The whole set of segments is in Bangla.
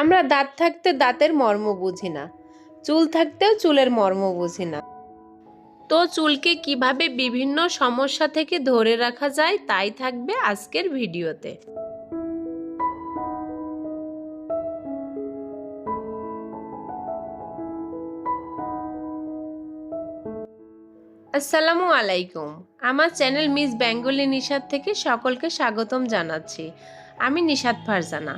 আমরা দাঁত থাকতে দাঁতের মর্ম বুঝি না, চুল থাকতেও চুলের মর্ম বুঝি না। তো চুলকে কিভাবে বিভিন্ন সমস্যা থেকে ধরে রাখা যায় তাই থাকবে আজকের ভিডিওতে। আসসালামু আলাইকুম। আমার চ্যানেল মিস বেঙ্গলি নিশাত থেকে সকলকে স্বাগতম জানাচ্ছি। আমি নিশাত ফারজানা।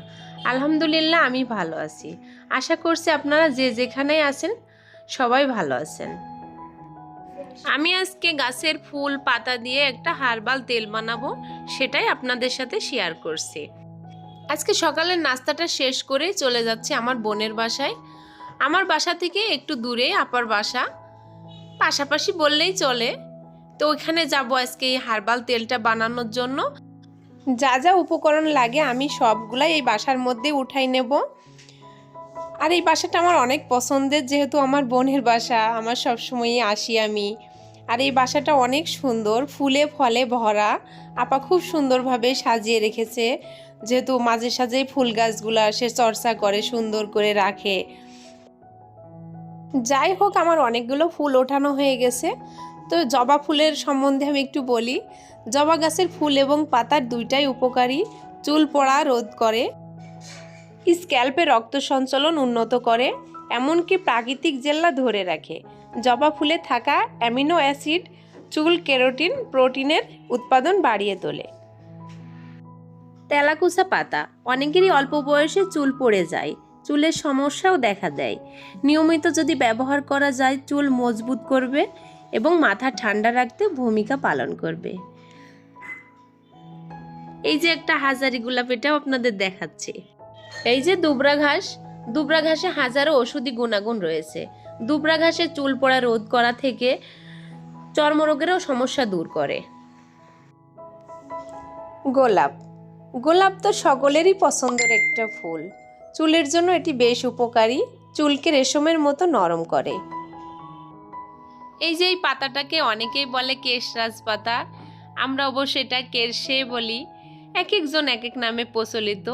আলহামদুলিল্লাহ আমি ভালো আছি। আশা করছি আপনারা যে যেখানেই আছেন সবাই ভালো আছেন। আমি আজকে গাছের ফুল পাতা দিয়ে একটা হার্বাল তেল বানাবো, সেটাই আপনাদের সাথে শেয়ার করছি। আজকে সকালের নাস্তাটা শেষ করে চলে যাচ্ছি আমার বোনের বাসায়। আমার বাসা থেকে একটু দূরে আপার বাসা, পাশাপাশি বললেই চলে। তো ওইখানে যাব আজকে এই হার্বাল তেলটা বানানোর জন্য। যা যা উপকরণ লাগে আমি সবগুলাই এই বাসার মধ্যে উঠাই নেব। আর এই বাসাটা আমার অনেক পছন্দের, যেহেতু আমার বোনের বাসা, আমার সবসময়ই আসি আমি। আর এই বাসাটা অনেক সুন্দর, ফুলে ফলে ভরা। আপা খুব সুন্দরভাবে সাজিয়ে রেখেছে, যেহেতু মাঝে সাঝেই ফুল গাছগুলো সে চর্চা করে, সুন্দর করে রাখে। যাই হোক, আমার অনেকগুলো ফুল ওঠানো হয়ে গেছে। তো জবা ফুলের সম্বন্ধে আমি একটু বলি। জবা গাছের ফুল এবং পাতার দুইটাই উপকারী। চুল পড়া রোধ করে, স্ক্যাল্পে রক্ত সঞ্চালন উন্নত করে, এমনকি প্রাকৃতিক জেল্লা ধরে রাখে। জবা ফুলে থাকা অ্যামিনো অ্যাসিড চুল কেরাটিন প্রোটিনের উৎপাদন বাড়িয়ে তোলে। তেলাকুচা পাতা, অনেকেরই অল্প বয়সে চুল পড়ে যায়, চুলের সমস্যাও দেখা দেয়। নিয়মিত যদি ব্যবহার করা যায় চুল মজবুত করবে এবং মাথা ঠান্ডা রাখতে ভূমিকা পালন করবে। এই যে একটা হাজারি গোলাপ, এটাও আপনাদের দেখাচ্ছি। এই যে দুবরা ঘাস, দুবরা ঘাসে হাজারো ওষুধি গুণাগুণ রয়েছে। দুবরা ঘাসে চুল পড়া রোধ করা থেকে চর্মরোগেরও সমস্যা দূর করে। গোলাপ, গোলাপ তো সকলেরই পছন্দের একটা ফুল। চুলের জন্য এটি বেশ উপকারী, চুলকে রেশমের মতো নরম করে। এই যে এই পাতাটাকে অনেকেই বলে কেশরাজ পাতা, আমরা অবশ্য এটা কেরসে বলি। এক একজন এক এক নামে প্রচলিত।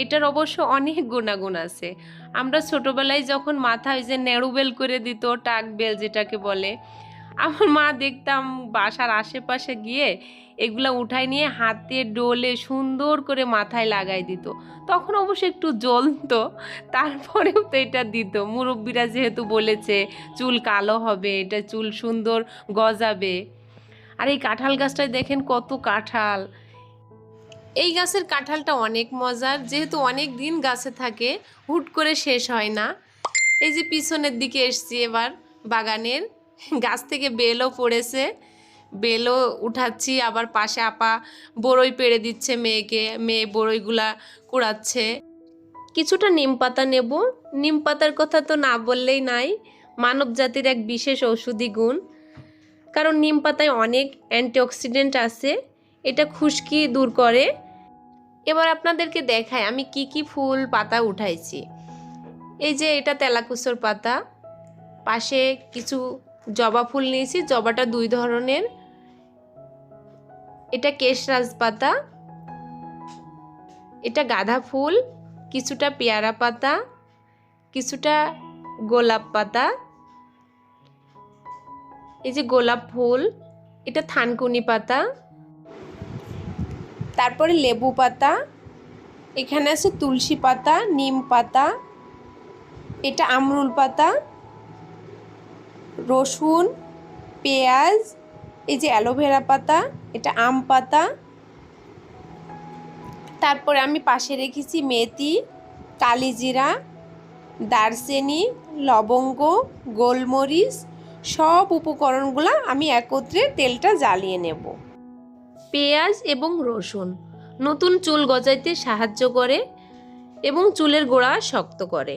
এটার অবশ্য অনেক গুণাগুণ আছে। আমরা ছোটবেলায় যখন মাথায় যে নেড়ু বেল করে দিত, টাক বেল যেটাকে বলে, আমার মা দেখতাম বাসার আশেপাশে গিয়ে এগুলা উঠাই নিয়ে হাতে ডোলে সুন্দর করে মাথায় লাগাই দিত। তখন অবশ্য একটু জ্বলতো, তারপরেও তো এটা দিত। মুরব্বীরা যেহেতু বলেছে চুল কালো হবে, এটা চুল সুন্দর গজাবে। আর এই কাঁঠাল গাছটায় দেখেন কত কাঁঠাল। এই গাছের কাঁঠালটা অনেক মজার, যেহেতু অনেক দিন গাছে থাকে, হুট করে শেষ হয় না। এই যে পিছনের দিকে এসছি এবার বাগানের, গাছ থেকে বেলও পড়েছে, বেলও উঠাচ্ছি। আবার পাশে আপা বড়ই পেড়ে দিচ্ছে মেয়েকে, মেয়ে বড়ইগুলা কুড়াচ্ছে। কিছুটা নিম পাতা নেব। নিম পাতার কথা তো না বললেই নাই, মানব জাতির এক বিশেষ ঔষধি গুণ। কারণ নিম পাতায় অনেক অ্যান্টিঅক্সিডেন্ট আছে, এটা খুশকি দূর করে। এবার আপনাদেরকে দেখাই আমি কি কি ফুল পাতা উঠাইছি। এই যে এটা তেলাকুচোর পাতা, পাশে কিছু জবা ফুল নিয়েছি, জবাটা দুই ধরনের। এটা কেশরাজ পাতা, এটা গাঁদা ফুল, কিছুটা পেয়ারা পাতা, কিছুটা গোলাপ পাতা। এই যে গোলাপ ফুল, এটা থানকুনি পাতা, তারপরে লেবু পাতা, এখানে আছে তুলসী পাতা, নিম পাতা, এটা আমরুল পাতা, রসুন, পেঁয়াজ, এই যে অ্যালোভেরা পাতা, এটা আম পাতা। তারপরে আমি পাশে রেখেছি মেথি, কালিজিরা, দারচিনি, লবঙ্গ, গোলমরিচ। সব উপকরণগুলো আমি একত্রে তেলটা জ্বালিয়ে নেব। পেঁয়াজ এবং রসুন নতুন চুল গজাইতে সাহায্য করে এবং চুলের গোড়া শক্ত করে।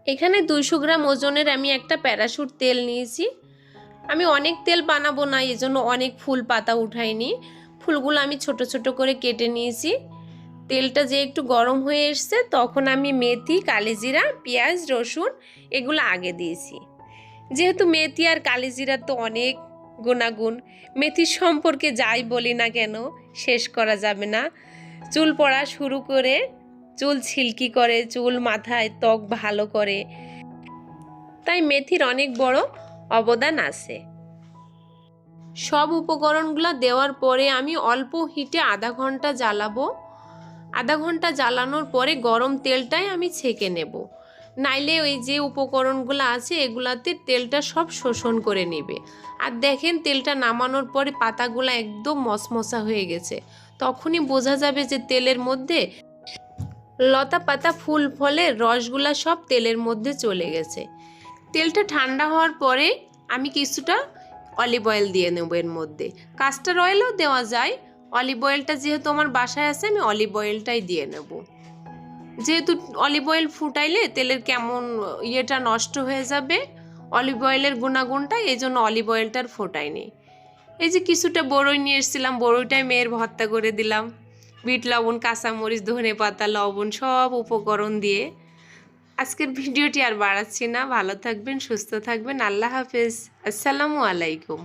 এখানে 200 গ্রাম ওজনের আমি একটা প্যারাশুট তেল নিয়েছি। আমি অনেক তেল বানাবো না, এজন্য অনেক ফুল পাতা উঠাইনি। ফুলগুলো আমি ছোট ছোট করে কেটে নিয়েছি। তেলটা যে একটু গরম হয়ে এসছে তখন আমি মেথি, কালিজিরা, পেঁয়াজ, রসুন এগুলো আগে দিয়েছি। যেহেতু মেথি আর কালিজিরার তো অনেক গুণাগুণ, মেথির সম্পর্কে যাই বলি না কেন শেষ করা যাবে না। চুল পড়া শুরু করে চুল সিল্কি করে, চুল মাথায় ত্বক ভালো করে, তাই মেথির অনেক বড় অবদান আছে। সব উপকরণগুলো দেওয়ার পরে আমি অল্প হিটে আধা ঘন্টা জ্বালাবো। আধা ঘন্টা জ্বালানোর পরে গরম তেলটাই আমি ছেঁকে নেব, নাইলে ওই যে উপকরণগুলো আছে এগুলাতে তেলটা সব শোষণ করে নেবে। আর দেখেন তেলটা নামানোর পরে পাতাগুলো একদম মশমশা হয়ে গেছে, তখনই বোঝা যাবে যে তেলের মধ্যে লতা পাতা ফুল ফলের রসগুলা সব তেলের মধ্যে চলে গেছে। তেলটা ঠান্ডা হওয়ার পরে আমি কিছুটা অলিভ অয়েল দিয়ে নেব এর মধ্যে। কাস্টার অয়েলও দেওয়া যায়, অলিভ অয়েলটা যেহেতু আমার বাসায় আছে আমি অলিভ অয়েলটাই দিয়ে নেব। যেহেতু অলিভ অয়েল ফুটাইলে তেলের কেমন ইয়েটা নষ্ট হয়ে যাবে, অলিভ অয়েলের গুণাগুণটা, এই জন্য অলিভ অয়েলটার ফোটাইনি। এই যে কিছুটা বড়ই নিয়ে এসেছিলাম, বড়ইটাই মেয়ের ভর্তা করে দিলাম, বিট লবণ, কাঁচামরিচ, ধনে পাতা, লবণ সব উপকরণ দিয়ে। আজকের ভিডিওটি আর বাড়াচ্ছি না, ভালো থাকবেন, সুস্থ থাকবেন, আল্লাহ হাফেজ, আসসালামু আলাইকুম।